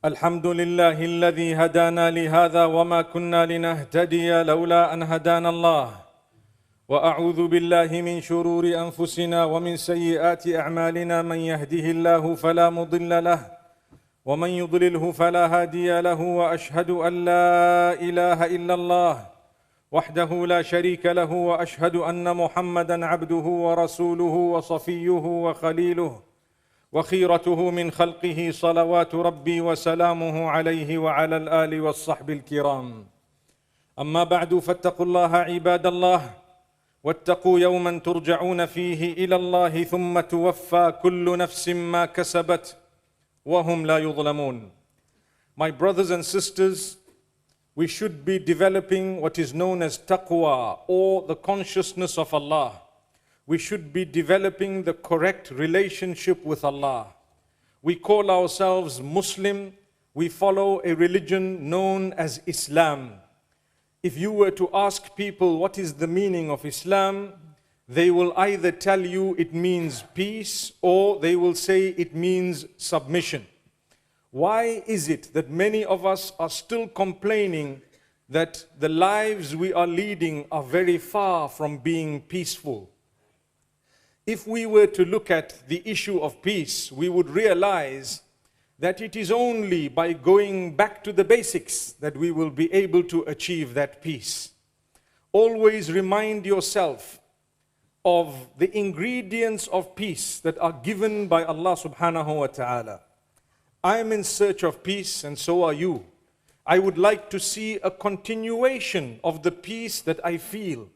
الحمد لله الذي هدانا لهذا وما كنا لنهتدي لولا أن هدانا الله وأعوذ بالله من شرور أنفسنا ومن سيئات أعمالنا من يهده الله فلا مضل له ومن يضلله فلا هادي له وأشهد أن لا إله إلا الله وحده لا شريك له وأشهد أن محمدا عبده ورسوله وصفيه وخليله وخيرته من خلقه صلوات ربي وسلامه عليه وعلى الآل والصحب الكرام. أما بعد فاتقوا الله عباد الله واتقوا يوما ترجعون فيه إلى الله ثم توفى كل نفس ما كسبت وهم لا يظلمون. My brothers and sisters, we should be developing what is known as taqwa, or the consciousness of Allah. We should be developing the correct relationship with Allah. We call ourselves Muslim. We follow a religion known as Islam. If you were to ask people what is the meaning of Islam, they will either tell you it means peace or they will say it means submission. Why is it that many of us are still complaining that the lives we are leading are very far from being peaceful? If we were to look at the issue of peace, we would realize that it is only by going back to the basics that we will be able to achieve that peace. Always remind yourself of the ingredients of peace that are given by Allah subhanahu wa ta'ala. I am in search of peace, and so are you. I would like to see a continuation of the peace that I feel.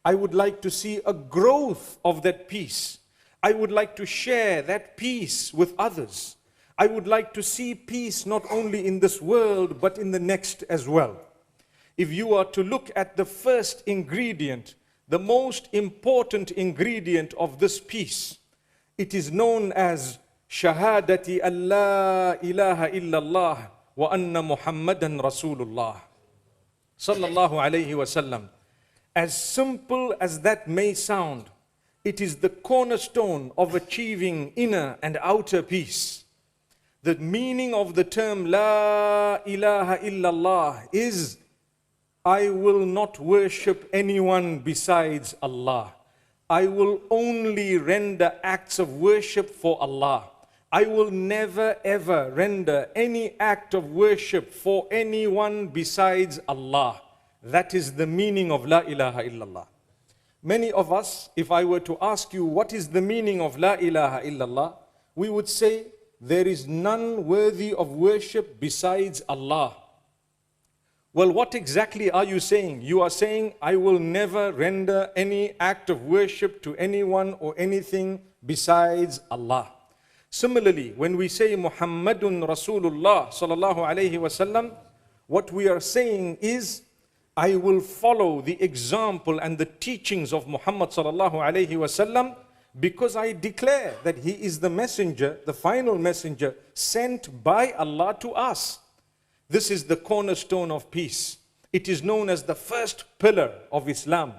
I would like to see a growth of that peace. I would like to share that peace with others. I would like to see peace not only in this world, but in the next as well. If you are to look at the first ingredient, the most important ingredient of this peace, it is known as Shahadati Allah ilaha illallah wa anna Muhammadan Rasulullah sallallahu alayhi wa sallam. As simple as that may sound, it is the cornerstone of achieving inner and outer peace. The meaning of the term La ilaha illallah is, I will not worship anyone besides Allah. I will only render acts of worship for Allah. I will never ever render any act of worship for anyone besides Allah. That is the meaning of La ilaha illallah. Many of us, if I were to ask you what is the meaning of La ilaha illallah, we would say there is none worthy of worship besides Allah. Well, what exactly are you saying? You are saying, I will never render any act of worship to anyone or anything besides Allah. Similarly, when we say Muhammadun Rasulullah sallallahu alayhi wa sallam, what we are saying is, I will follow the example and the teachings of Muhammad sallallahu alayhi wasallam because I declare that he is the messenger, the final messenger sent by Allah to us. This is the cornerstone of peace. It is known as the first pillar of Islam.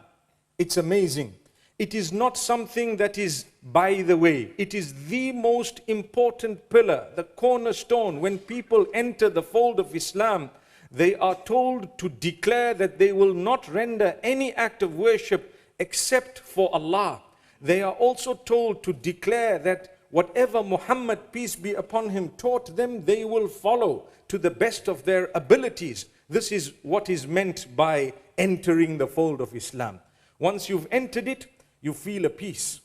It's amazing. It is not something that is by the way. It is the most important pillar, the cornerstone. When people enter the fold of Islam, they are told to declare that they will not render any act of worship except for Allah. They are also told to declare that whatever Muhammad, peace be upon him, taught them, they will follow to the best of their abilities. This is what is meant by entering the fold of Islam. Once you've entered it, you feel a peace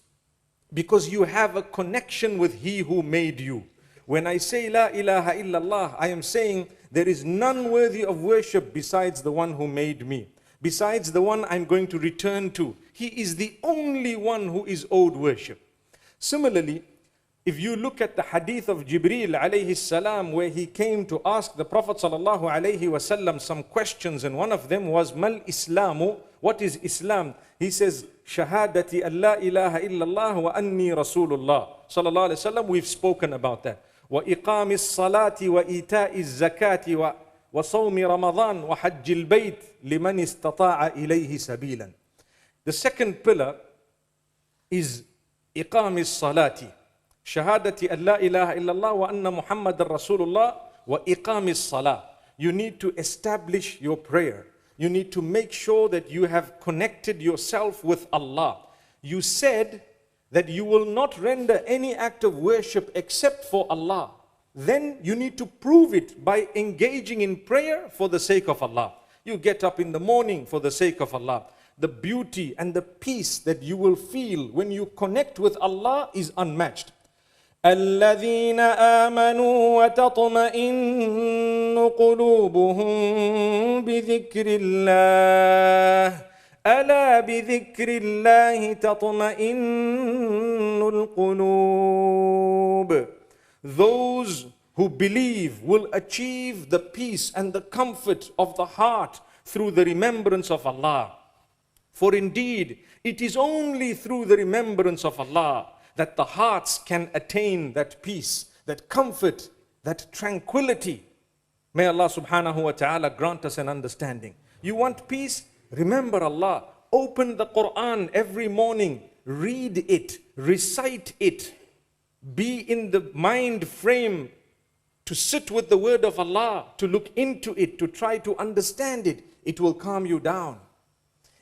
because you have a connection with He who made you. When I say La ilaha illallah, I am saying there is none worthy of worship besides the one who made me, besides the one I'm going to return to. He is the only one who is owed worship. Similarly, if you look at the hadith of Jibreel alayhi salam, where he came to ask the Prophet sallallahu alayhi wasallam some questions, and one of them was, Mal Islamu, what is Islam? He says, Shahadati Allah ilaha illallah wa anni Rasulullah sallallahu alayhi wasallam. We've spoken about that. وإقام الصلاة وإيتاء الزكاة وصوم رمضان وحج البيت لمن استطاع إليه سبيلا. The second pillar is إقام الصلاة. شهادة أن لا إله إلا الله وأن محمد رسول الله wa iqamis salah. You need to establish your prayer. You need to make sure that you have connected yourself with Allah. You said that you will not render any act of worship except for Allah. Then you need to prove it by engaging in prayer for the sake of Allah. You get up in the morning for the sake of Allah. The beauty and the peace that you will feel when you connect with Allah is unmatched. الذين آمنوا وتطمئن قلوبهم بذكر الله ألا بذكر الله تطمئن القلوب. Those who believe will achieve the peace and the comfort of the heart through the remembrance of Allah. For indeed, it is only through the remembrance of Allah that the hearts can attain that peace, that comfort, that tranquility. May Allah subhanahu wa ta'ala grant us an understanding. You want peace? Remember Allah. Open the Quran every morning. Read it. Recite it. Be in the mind frame to sit with the word of Allah, to look into it, to try to understand it. It will calm you down.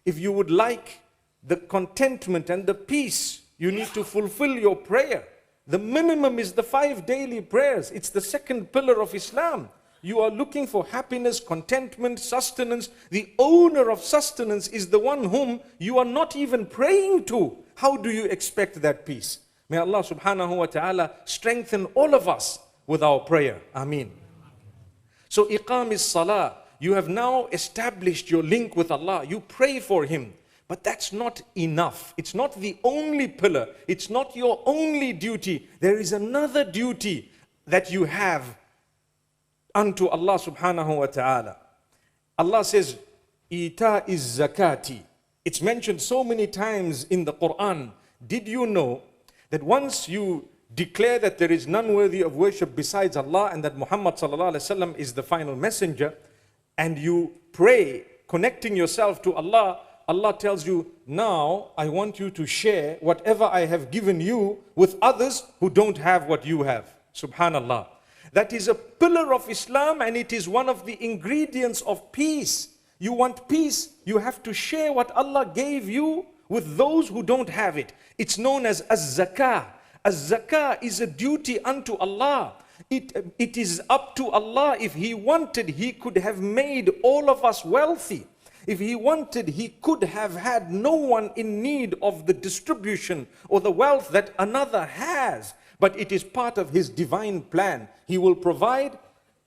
If you would like the contentment and the peace, you need to fulfill your prayer. The minimum is the 5 daily prayers. It's the second pillar of Islam. You are looking for happiness, contentment, sustenance. The owner of sustenance is the one whom you are not even praying to. How do you expect that peace? May Allah subhanahu wa ta'ala strengthen all of us with our prayer. Ameen. So iqam is salah. You have now established your link with Allah. You pray for Him. But that's not enough. It's not the only pillar. It's not your only duty. There is another duty that you have unto Allah subhanahu wa ta'ala. Allah says, Ita is zakati. It's mentioned so many times in the Quran. Did you know that once you declare that there is none worthy of worship besides Allah and that Muhammad sallallahu alaihi wasallam is the final messenger, and you pray connecting yourself to Allah, Allah tells you, now I want you to share whatever I have given you with others who don't have what you have. Subhanallah. That is a pillar of Islam, and it is one of the ingredients of peace. You want peace, you have to share what Allah gave you with those who don't have it. It's known as az-zakah. Az-zakah is a duty unto Allah. It is up to Allah. If He wanted, He could have made all of us wealthy. If He wanted, He could have had no one in need of the distribution or the wealth that another has. But it is part of His divine plan. He will provide,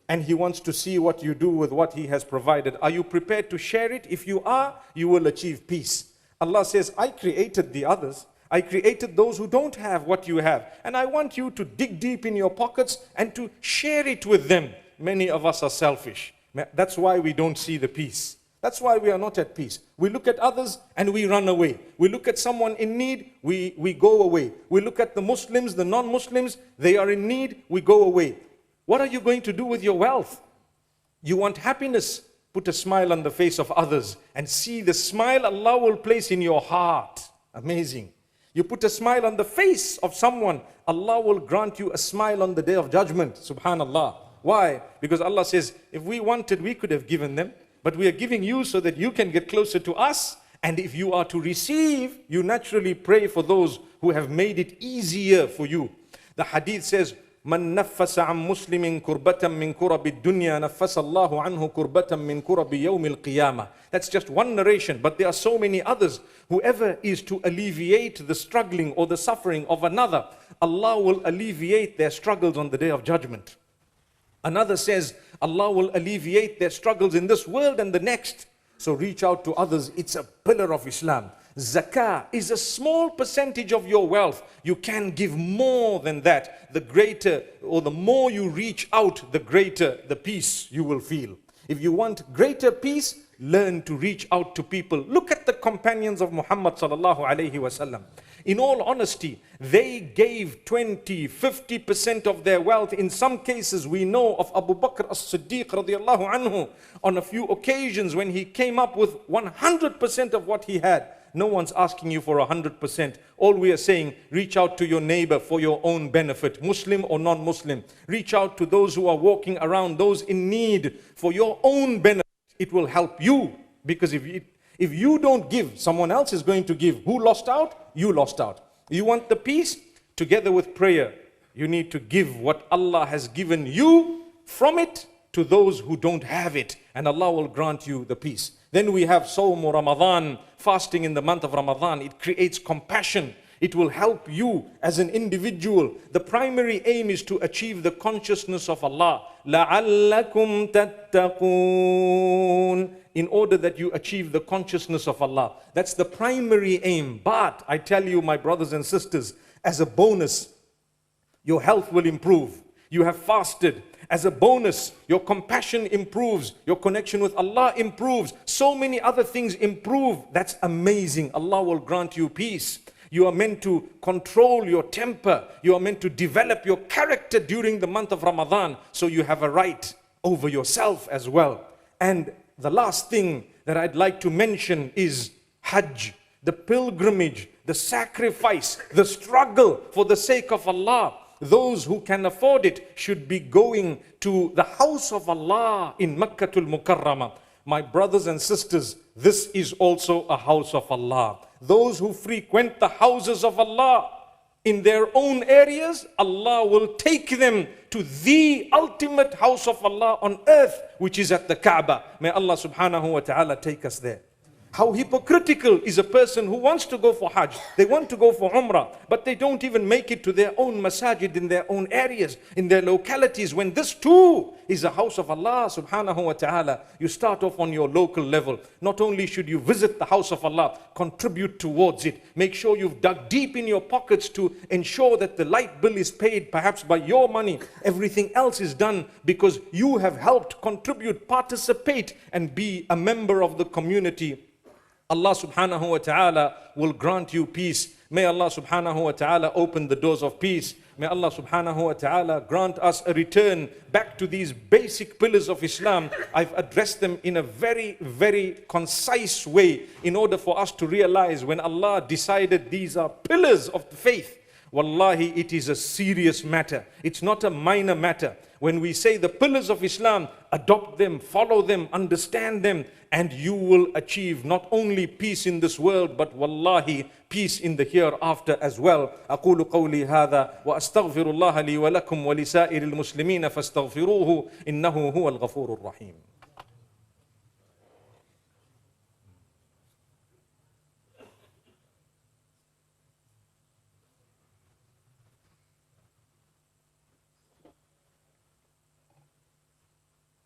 and He wants to see what you do with what He has provided. Are you prepared to share it? If you are, you will achieve peace. Allah says, I created the others. I created those who don't have what you have. And I want you to dig deep in your pockets and to share it with them. Many of us are selfish. That's why we don't see the peace. That's why we are not at peace. We look at others and we run away. We look at someone in need, we go away. We look at the Muslims, the non-Muslims, they are in need, we go away. What are you going to do with your wealth? You want happiness? Put a smile on the face of others and see the smile Allah will place in your heart. Amazing. You put a smile on the face of someone, Allah will grant you a smile on the day of judgment. Subhanallah. Why? Because Allah says, if we wanted, we could have given them. But we are giving you so that you can get closer to us. And if you are to receive, you naturally pray for those who have made it easier for you. The hadith says, من نفس عن مسلم كربة من كرب الدنيا نفس الله عنه كربة من كرب يوم القيامة. That's just one narration, but there are so many others. Whoever is to alleviate the struggling or the suffering of another, Allah will alleviate their struggles on the day of judgment. Another says, Allah will alleviate their struggles in this world and the next. So reach out to others. It's a pillar of Islam. Zakah is a small percentage of your wealth. You can give more than that. The greater or the more you reach out, the greater the peace you will feel. If you want greater peace, learn to reach out to people. Look at the companions of Muhammad sallallahu alaihi wasallam. In all honesty, they gave 20, 50% of their wealth. In some cases, we know of Abu Bakr as-Siddiq radiallahu anhu on a few occasions when he came up with 100% of what he had. No one's asking you for 100%. All we are saying, reach out to your neighbor for your own benefit, Muslim or non-Muslim. Reach out to those who are walking around, those in need, for your own benefit. It will help you, because if you don't give, someone else is going to give. Who lost out? You lost out. You want the peace? Together with prayer, you need to give what Allah has given you from it to those who don't have it, and Allah will grant you the peace. Then we have Sawm Ramadan, fasting in the month of Ramadan. It creates compassion. It will help you as an individual. The primary aim is to achieve the consciousness of Allah. لَعَلَّكُمْ تَتَّقُونَ. In order that you achieve the consciousness of Allah. That's the primary aim. But I tell you, my brothers and sisters, as a bonus, your health will improve. You have fasted. As a bonus, your compassion improves. Your connection with Allah improves. So many other things improve. That's amazing. Allah will grant you peace. You are meant to control your temper. You are meant to develop your character during the month of Ramadan. So you have a right over yourself as well. And the last thing that I'd like to mention is Hajj, the pilgrimage, the sacrifice, the struggle for the sake of Allah. Those who can afford it should be going to the house of Allah in Makkatul Mukarramah. My brothers and sisters, this is also a house of Allah. Those who frequent the houses of Allah in their own areas, Allah will take them to the ultimate house of Allah on earth, which is at the Kaaba. May Allah subhanahu wa ta'ala take us there. How hypocritical is a person who wants to go for Hajj. They want to go for Umrah, but they don't even make it to their own masajid in their own areas, in their localities, when this too is a house of Allah subhanahu wa ta'ala. You start off on your local level. Not only should you visit the house of Allah, contribute towards it. Make sure you've dug deep in your pockets to ensure that the light bill is paid perhaps by your money. Everything else is done because you have helped contribute, participate, and be a member of the community. Allah subhanahu wa ta'ala will grant you peace. May Allah subhanahu wa ta'ala open the doors of peace. May Allah subhanahu wa ta'ala grant us a return back to these basic pillars of Islam. I've addressed them in a very, very concise way in order for us to realize when Allah decided these are pillars of the faith. Wallahi, it is a serious matter. It's not a minor matter. When we say the pillars of Islam, adopt them, follow them, understand them, and you will achieve not only peace in this world, but wallahi, peace in the hereafter as well. أقول قولي هذا وأستغفر الله لي ولكم ولسائر المسلمين فاستغفروه إنه هو الغفور الرحيم.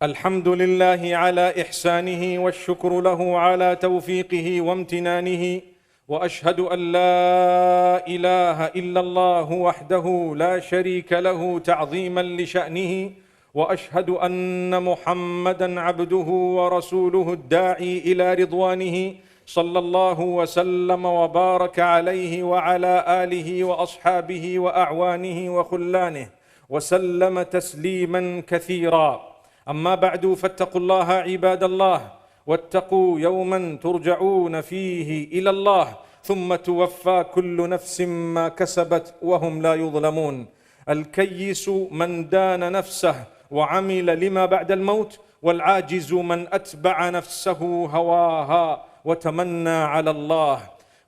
الحمد لله على إحسانه والشكر له على توفيقه وامتنانه وأشهد أن لا إله إلا الله وحده لا شريك له تعظيما لشأنه وأشهد أن محمدا عبده ورسوله الداعي إلى رضوانه صلى الله وسلم وبارك عليه وعلى آله وأصحابه وأعوانه وخلانه وسلم تسليما كثيرا. أما بعد فاتقوا الله عباد الله واتقوا يوما ترجعون فيه إلى الله ثم توفى كل نفس ما كسبت وهم لا يظلمون. الكيس من دان نفسه وعمل لما بعد الموت والعاجز من أتبع نفسه هواها وتمنى على الله.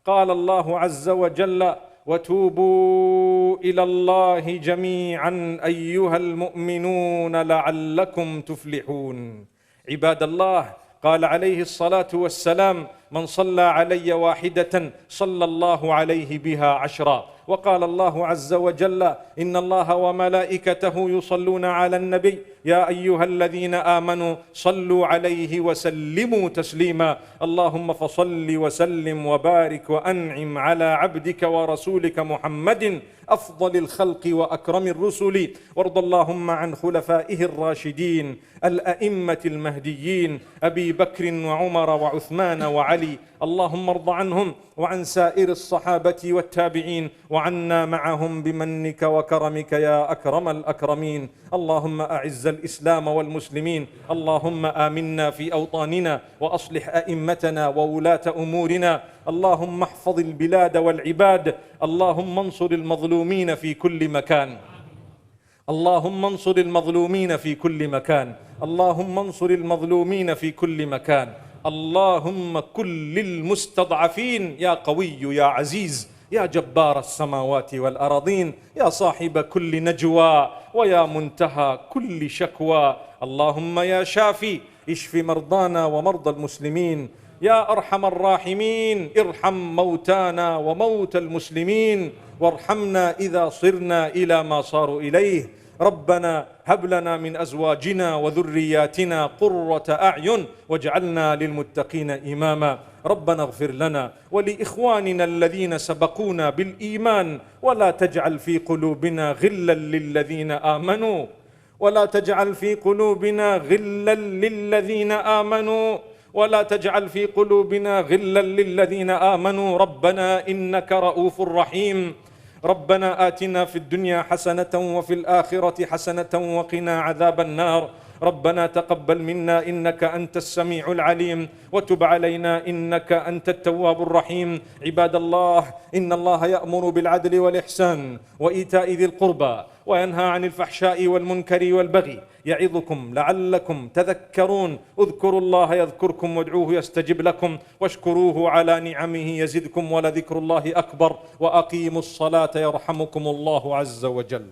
قال الله عز وجل وتوبوا إلى الله جميعا أيها المؤمنون لعلكم تفلحون. عباد الله، قال عليه الصلاة والسلام من صلى علي واحدة صلى الله عليه بها 10. وقال الله عز وجل إن الله وملائكته يصلون على النبي يا أيها الذين آمنوا صلوا عليه وسلموا تسليما. اللهم فصل وسلم وبارك وأنعم على عبدك ورسولك محمد أفضل الخلق وأكرم الرسل. وارض اللهم عن خلفائه الراشدين الأئمة المهديين أبي بكر وعمر وعثمان وعلي علي. اللهم ارض عنهم وعن سائر الصحابة والتابعين وعنا معهم بمنك وكرمك يا أكرم الأكرمين. اللهم أعز الإسلام والمسلمين. اللهم آمنا في أوطاننا وأصلح أئمتنا وولاة أمورنا. اللهم احفظ البلاد والعباد. اللهم انصر المظلومين في كل مكان. اللهم انصر المظلومين في كل مكان. اللهم انصر المظلومين في كل مكان. اللهم كن للمستضعفين يا قوي يا عزيز يا جبار السماوات والأراضين يا صاحب كل نجوى ويا منتهى كل شكوى. اللهم يا شافي اشف مرضانا ومرضى المسلمين. يا أرحم الراحمين ارحم موتانا وموتى المسلمين وارحمنا إذا صرنا إلى ما صاروا إليه. ربنا هب لنا من أزواجنا وذرياتنا قرة أعين واجعلنا للمتقين إماما. ربنا اغفر لنا ولإخواننا الذين سبقونا بالإيمان ولا تجعل في قلوبنا غلا للذين آمنوا ولا تجعل في قلوبنا غلا للذين آمنوا ولا تجعل في قلوبنا غلا للذين آمنوا. ربنا إنك رؤوف رحيم. ربنا آتنا في الدنيا حسنة وفي الآخرة حسنة وقنا عذاب النار. ربنا تقبل منا إنك أنت السميع العليم وتب علينا إنك أنت التواب الرحيم. عباد الله، إن الله يأمر بالعدل والإحسان وإيتاء ذي القربى وينهى عن الفحشاء والمنكر والبغي يعظكم لعلكم تذكرون. اذكروا الله يذكركم وادعوه يستجب لكم واشكروه على نعمه يزدكم ولذكر الله أكبر. وأقيموا الصلاة يرحمكم الله عز وجل.